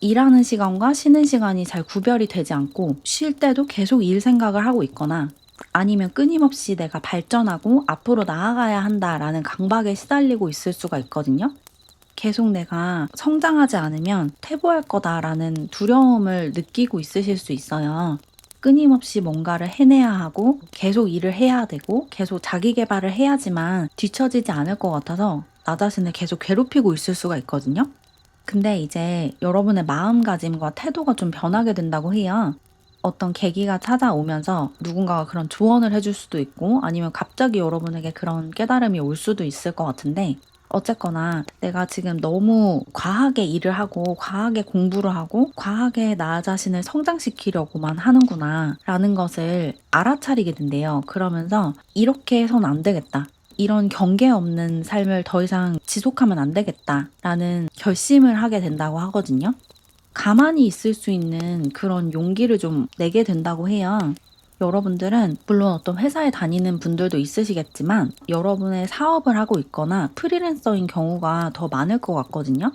일하는 시간과 쉬는 시간이 잘 구별이 되지 않고 쉴 때도 계속 일 생각을 하고 있거나 아니면 끊임없이 내가 발전하고 앞으로 나아가야 한다라는 강박에 시달리고 있을 수가 있거든요. 계속 내가 성장하지 않으면 퇴보할 거다라는 두려움을 느끼고 있으실 수 있어요. 끊임없이 뭔가를 해내야 하고 계속 일을 해야 되고 계속 자기 개발을 해야지만 뒤처지지 않을 것 같아서 나 자신을 계속 괴롭히고 있을 수가 있거든요. 근데 이제 여러분의 마음가짐과 태도가 좀 변하게 된다고 해요. 어떤 계기가 찾아오면서 누군가가 그런 조언을 해줄 수도 있고 아니면 갑자기 여러분에게 그런 깨달음이 올 수도 있을 것 같은데, 어쨌거나 내가 지금 너무 과하게 일을 하고 과하게 공부를 하고 과하게 나 자신을 성장시키려고만 하는구나 라는 것을 알아차리게 된대요. 그러면서 이렇게 해서는 안 되겠다, 이런 경계 없는 삶을 더 이상 지속하면 안 되겠다라는 결심을 하게 된다고 하거든요. 가만히 있을 수 있는 그런 용기를 좀 내게 된다고 해요. 여러분들은 물론 어떤 회사에 다니는 분들도 있으시겠지만 여러분의 사업을 하고 있거나 프리랜서인 경우가 더 많을 것 같거든요.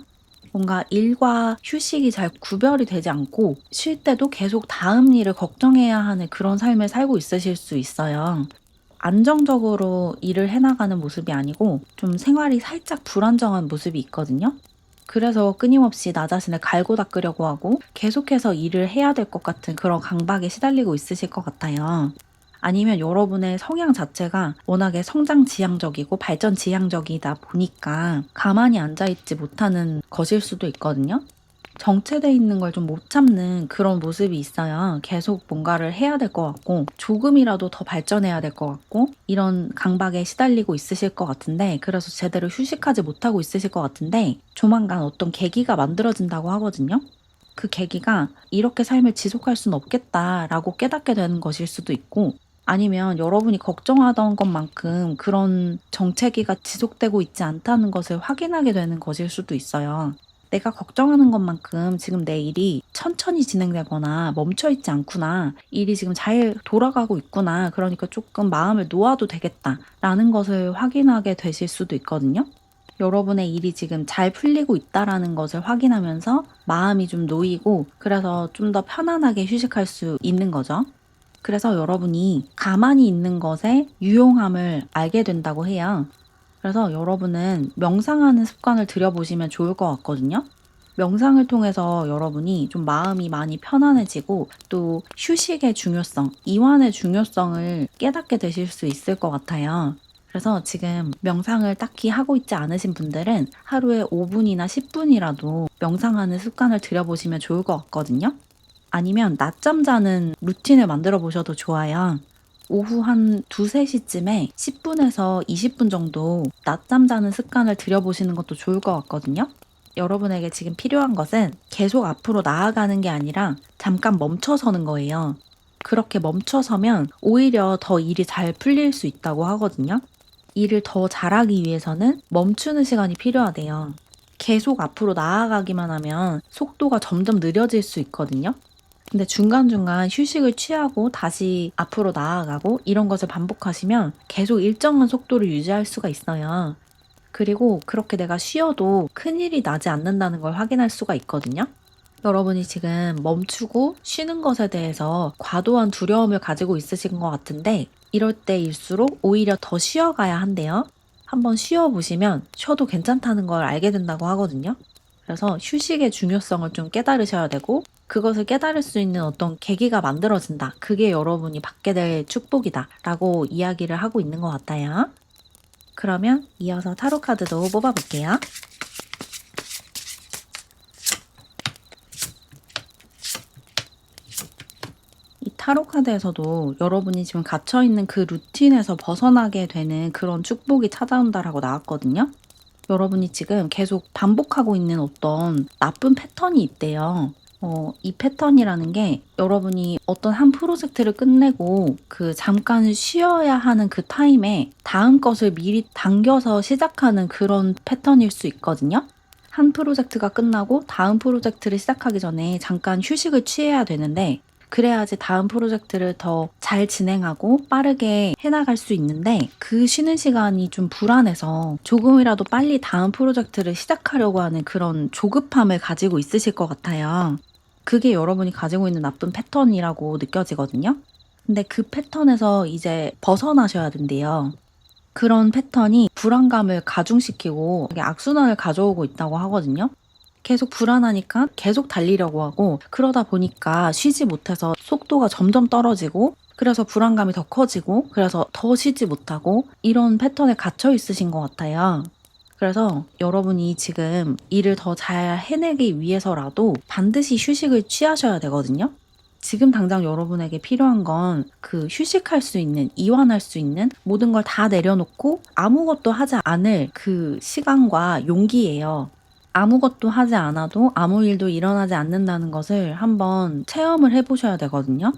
뭔가 일과 휴식이 잘 구별이 되지 않고 쉴 때도 계속 다음 일을 걱정해야 하는 그런 삶을 살고 있으실 수 있어요. 안정적으로 일을 해나가는 모습이 아니고 좀 생활이 살짝 불안정한 모습이 있거든요. 그래서 끊임없이 나 자신을 갈고 닦으려고 하고 계속해서 일을 해야 될 것 같은 그런 강박에 시달리고 있으실 것 같아요. 아니면 여러분의 성향 자체가 워낙에 성장 지향적이고 발전 지향적이다 보니까 가만히 앉아있지 못하는 것일 수도 있거든요. 정체돼 있는 걸 좀 못 참는 그런 모습이 있어요. 계속 뭔가를 해야 될 것 같고 조금이라도 더 발전해야 될 것 같고 이런 강박에 시달리고 있으실 것 같은데, 그래서 제대로 휴식하지 못하고 있으실 것 같은데 조만간 어떤 계기가 만들어진다고 하거든요. 그 계기가 이렇게 삶을 지속할 수는 없겠다라고 깨닫게 되는 것일 수도 있고, 아니면 여러분이 걱정하던 것만큼 그런 정체기가 지속되고 있지 않다는 것을 확인하게 되는 것일 수도 있어요. 내가 걱정하는 것만큼 지금 내 일이 천천히 진행되거나 멈춰 있지 않구나. 일이 지금 잘 돌아가고 있구나. 그러니까 조금 마음을 놓아도 되겠다라는 것을 확인하게 되실 수도 있거든요. 여러분의 일이 지금 잘 풀리고 있다라는 것을 확인하면서 마음이 좀 놓이고, 그래서 좀 더 편안하게 휴식할 수 있는 거죠. 그래서 여러분이 가만히 있는 것의 유용함을 알게 된다고 해요. 그래서 여러분은 명상하는 습관을 들여보시면 좋을 것 같거든요. 명상을 통해서 여러분이 좀 마음이 많이 편안해지고, 또 휴식의 중요성, 이완의 중요성을 깨닫게 되실 수 있을 것 같아요. 그래서 지금 명상을 딱히 하고 있지 않으신 분들은 하루에 5분이나 10분이라도 명상하는 습관을 들여보시면 좋을 것 같거든요. 아니면 낮잠 자는 루틴을 만들어 보셔도 좋아요. 오후 한 2-3시쯤에 10분에서 20분 정도 낮잠 자는 습관을 들여보시는 것도 좋을 것 같거든요. 여러분에게 지금 필요한 것은 계속 앞으로 나아가는 게 아니라 잠깐 멈춰서는 거예요. 그렇게 멈춰서면 오히려 더 일이 잘 풀릴 수 있다고 하거든요. 일을 더 잘하기 위해서는 멈추는 시간이 필요하대요. 계속 앞으로 나아가기만 하면 속도가 점점 느려질 수 있거든요. 근데 중간중간 휴식을 취하고 다시 앞으로 나아가고 이런 것을 반복하시면 계속 일정한 속도를 유지할 수가 있어요. 그리고 그렇게 내가 쉬어도 큰일이 나지 않는다는 걸 확인할 수가 있거든요. 여러분이 지금 멈추고 쉬는 것에 대해서 과도한 두려움을 가지고 있으신 것 같은데, 이럴 때일수록 오히려 더 쉬어가야 한대요. 한번 쉬어보시면 쉬어도 괜찮다는 걸 알게 된다고 하거든요. 그래서 휴식의 중요성을 좀 깨달으셔야 되고, 그것을 깨달을 수 있는 어떤 계기가 만들어진다. 그게 여러분이 받게 될 축복이다. 라고 이야기를 하고 있는 것 같아요. 그러면 이어서 타로 카드도 뽑아볼게요. 이 타로 카드에서도 여러분이 지금 갇혀있는 그 루틴에서 벗어나게 되는 그런 축복이 찾아온다라고 나왔거든요. 여러분이 지금 계속 반복하고 있는 어떤 나쁜 패턴이 있대요. 이 패턴이라는 게 여러분이 어떤 한 프로젝트를 끝내고 그 잠깐 쉬어야 하는 그 타임에 다음 것을 미리 당겨서 시작하는 그런 패턴일 수 있거든요. 한 프로젝트가 끝나고 다음 프로젝트를 시작하기 전에 잠깐 휴식을 취해야 되는데, 그래야지 다음 프로젝트를 더 잘 진행하고 빠르게 해나갈 수 있는데, 그 쉬는 시간이 좀 불안해서 조금이라도 빨리 다음 프로젝트를 시작하려고 하는 그런 조급함을 가지고 있으실 것 같아요. 그게 여러분이 가지고 있는 나쁜 패턴이라고 느껴지거든요. 근데 그 패턴에서 이제 벗어나셔야 된대요. 그런 패턴이 불안감을 가중시키고 이게 악순환을 가져오고 있다고 하거든요. 계속 불안하니까 계속 달리려고 하고, 그러다 보니까 쉬지 못해서 속도가 점점 떨어지고, 그래서 불안감이 더 커지고, 그래서 더 쉬지 못하고, 이런 패턴에 갇혀 있으신 것 같아요. 그래서 여러분이 지금 일을 더 잘 해내기 위해서라도 반드시 휴식을 취하셔야 되거든요. 지금 당장 여러분에게 필요한 건 그 휴식할 수 있는, 이완할 수 있는 모든 걸 다 내려놓고 아무것도 하지 않을 그 시간과 용기예요. 아무것도 하지 않아도 아무 일도 일어나지 않는다는 것을 한번 체험을 해보셔야 되거든요.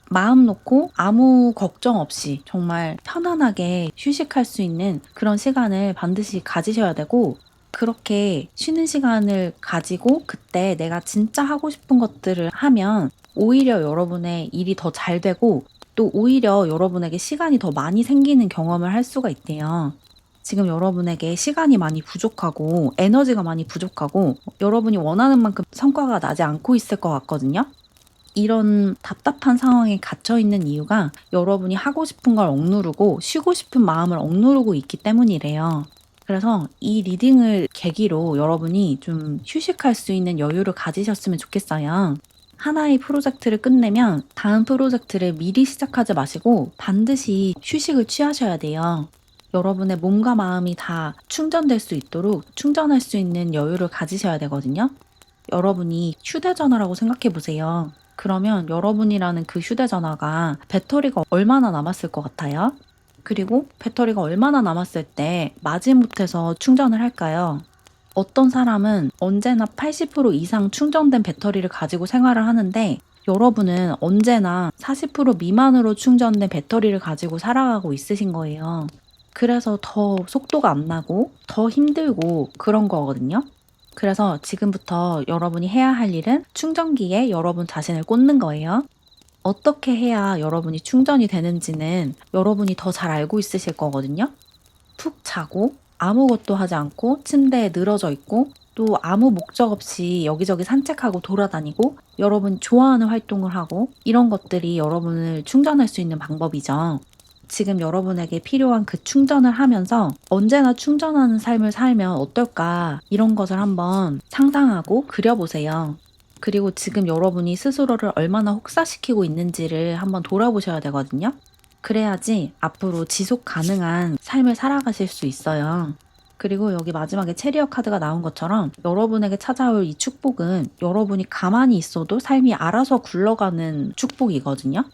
마음 놓고 아무 걱정 없이 정말 편안하게 휴식할 수 있는 그런 시간을 반드시 가지셔야 되고, 그렇게 쉬는 시간을 가지고 그때 내가 진짜 하고 싶은 것들을 하면 오히려 여러분의 일이 더 잘 되고, 또 오히려 여러분에게 시간이 더 많이 생기는 경험을 할 수가 있대요. 지금 여러분에게 시간이 많이 부족하고 에너지가 많이 부족하고 여러분이 원하는 만큼 성과가 나지 않고 있을 것 같거든요. 이런 답답한 상황에 갇혀 있는 이유가 여러분이 하고 싶은 걸 억누르고 쉬고 싶은 마음을 억누르고 있기 때문이래요. 그래서 이 리딩을 계기로 여러분이 좀 휴식할 수 있는 여유를 가지셨으면 좋겠어요. 하나의 프로젝트를 끝내면 다음 프로젝트를 미리 시작하지 마시고 반드시 휴식을 취하셔야 돼요. 여러분의 몸과 마음이 다 충전될 수 있도록 충전할 수 있는 여유를 가지셔야 되거든요. 여러분이 휴대전화라고 생각해 보세요. 그러면 여러분이라는 그 휴대전화가 배터리가 얼마나 남았을 것 같아요? 그리고 배터리가 얼마나 남았을 때 마지못해서 충전을 할까요? 어떤 사람은 언제나 80% 이상 충전된 배터리를 가지고 생활을 하는데 여러분은 언제나 40% 미만으로 충전된 배터리를 가지고 살아가고 있으신 거예요. 그래서 더 속도가 안 나고 더 힘들고 그런 거거든요. 그래서 지금부터 여러분이 해야 할 일은 충전기에 여러분 자신을 꽂는 거예요. 어떻게 해야 여러분이 충전이 되는지는 여러분이 더 잘 알고 있으실 거거든요. 푹 자고 아무것도 하지 않고 침대에 늘어져 있고 또 아무 목적 없이 여기저기 산책하고 돌아다니고 여러분이 좋아하는 활동을 하고 이런 것들이 여러분을 충전할 수 있는 방법이죠. 지금 여러분에게 필요한 그 충전을 하면서 언제나 충전하는 삶을 살면 어떨까 이런 것을 한번 상상하고 그려보세요. 그리고 지금 여러분이 스스로를 얼마나 혹사시키고 있는지를 한번 돌아보셔야 되거든요. 그래야지 앞으로 지속 가능한 삶을 살아가실 수 있어요. 그리고 여기 마지막에 체리어 카드가 나온 것처럼 여러분에게 찾아올 이 축복은 여러분이 가만히 있어도 삶이 알아서 굴러가는 축복이거든요.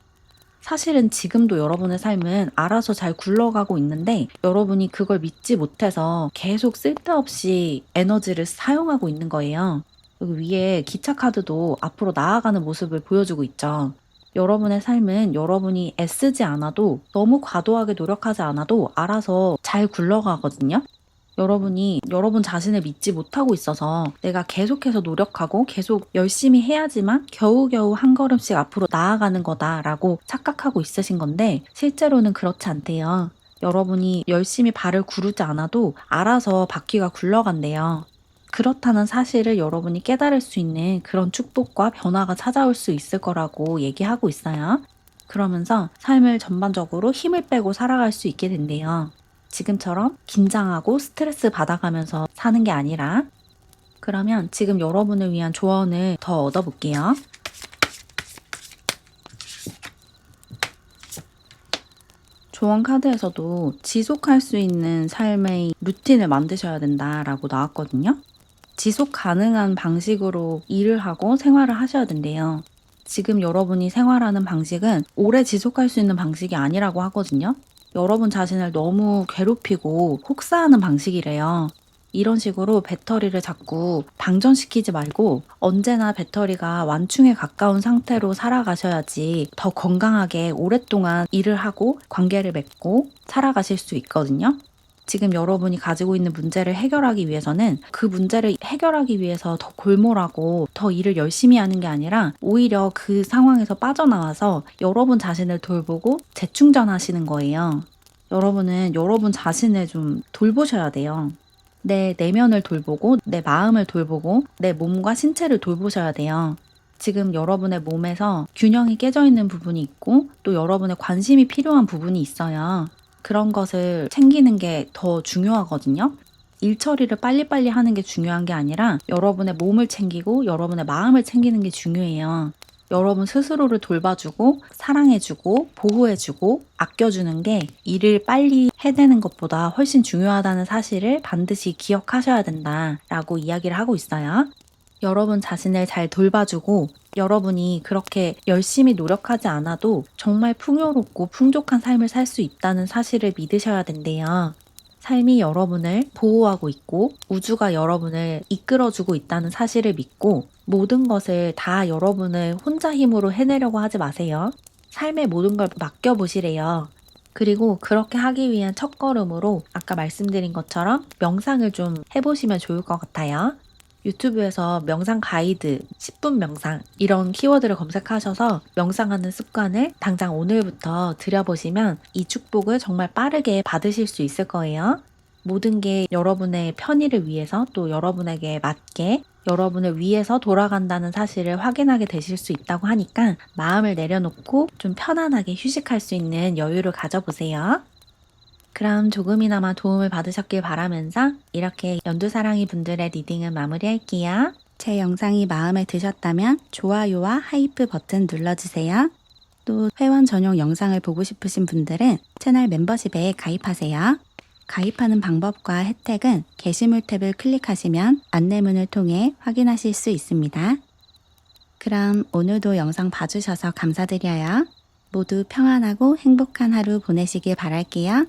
사실은 지금도 여러분의 삶은 알아서 잘 굴러가고 있는데 여러분이 그걸 믿지 못해서 계속 쓸데없이 에너지를 사용하고 있는 거예요. 여기 위에 기차 카드도 앞으로 나아가는 모습을 보여주고 있죠. 여러분의 삶은 여러분이 애쓰지 않아도 너무 과도하게 노력하지 않아도 알아서 잘 굴러가거든요. 여러분이 여러분 자신을 믿지 못하고 있어서 내가 계속해서 노력하고 계속 열심히 해야지만 겨우겨우 한 걸음씩 앞으로 나아가는 거다라고 착각하고 있으신 건데 실제로는 그렇지 않대요. 여러분이 열심히 발을 구르지 않아도 알아서 바퀴가 굴러간대요. 그렇다는 사실을 여러분이 깨달을 수 있는 그런 축복과 변화가 찾아올 수 있을 거라고 얘기하고 있어요. 그러면서 삶을 전반적으로 힘을 빼고 살아갈 수 있게 된대요. 지금처럼 긴장하고 스트레스 받아가면서 사는 게 아니라. 그러면 지금 여러분을 위한 조언을 더 얻어볼게요. 조언 카드에서도 지속할 수 있는 삶의 루틴을 만드셔야 된다라고 나왔거든요. 지속 가능한 방식으로 일을 하고 생활을 하셔야 된대요. 지금 여러분이 생활하는 방식은 오래 지속할 수 있는 방식이 아니라고 하거든요. 여러분 자신을 너무 괴롭히고 혹사하는 방식이래요. 이런 식으로 배터리를 자꾸 방전시키지 말고 언제나 배터리가 완충에 가까운 상태로 살아가셔야지 더 건강하게 오랫동안 일을 하고 관계를 맺고 살아가실 수 있거든요. 지금 여러분이 가지고 있는 문제를 해결하기 위해서는 그 문제를 해결하기 위해서 더 골몰하고 더 일을 열심히 하는 게 아니라 오히려 그 상황에서 빠져나와서 여러분 자신을 돌보고 재충전하시는 거예요. 여러분은 여러분 자신을 좀 돌보셔야 돼요. 내 내면을 돌보고 내 마음을 돌보고 내 몸과 신체를 돌보셔야 돼요. 지금 여러분의 몸에서 균형이 깨져 있는 부분이 있고 또 여러분의 관심이 필요한 부분이 있어요. 그런 것을 챙기는 게 더 중요하거든요. 일 처리를 빨리빨리 하는 게 중요한 게 아니라 여러분의 몸을 챙기고 여러분의 마음을 챙기는 게 중요해요. 여러분 스스로를 돌봐주고 사랑해주고 보호해주고 아껴주는 게 일을 빨리 해내는 것보다 훨씬 중요하다는 사실을 반드시 기억하셔야 된다라고 이야기를 하고 있어요. 여러분 자신을 잘 돌봐주고 여러분이 그렇게 열심히 노력하지 않아도 정말 풍요롭고 풍족한 삶을 살 수 있다는 사실을 믿으셔야 된대요. 삶이 여러분을 보호하고 있고 우주가 여러분을 이끌어주고 있다는 사실을 믿고 모든 것을 다 여러분을 혼자 힘으로 해내려고 하지 마세요. 삶의 모든 걸 맡겨보시래요. 그리고 그렇게 하기 위한 첫걸음으로 아까 말씀드린 것처럼 명상을 좀 해보시면 좋을 것 같아요. 유튜브에서 명상 가이드, 10분 명상 이런 키워드를 검색하셔서 명상하는 습관을 당장 오늘부터 들여보시면 이 축복을 정말 빠르게 받으실 수 있을 거예요. 모든 게 여러분의 편의를 위해서 또 여러분에게 맞게 여러분을 위해서 돌아간다는 사실을 확인하게 되실 수 있다고 하니까 마음을 내려놓고 좀 편안하게 휴식할 수 있는 여유를 가져보세요. 그럼 조금이나마 도움을 받으셨길 바라면서 이렇게 연두사랑이 분들의 리딩은 마무리할게요. 제 영상이 마음에 드셨다면 좋아요와 하이프 버튼 눌러주세요. 또 회원 전용 영상을 보고 싶으신 분들은 채널 멤버십에 가입하세요. 가입하는 방법과 혜택은 게시물 탭을 클릭하시면 안내문을 통해 확인하실 수 있습니다. 그럼 오늘도 영상 봐주셔서 감사드려요. 모두 평안하고 행복한 하루 보내시길 바랄게요.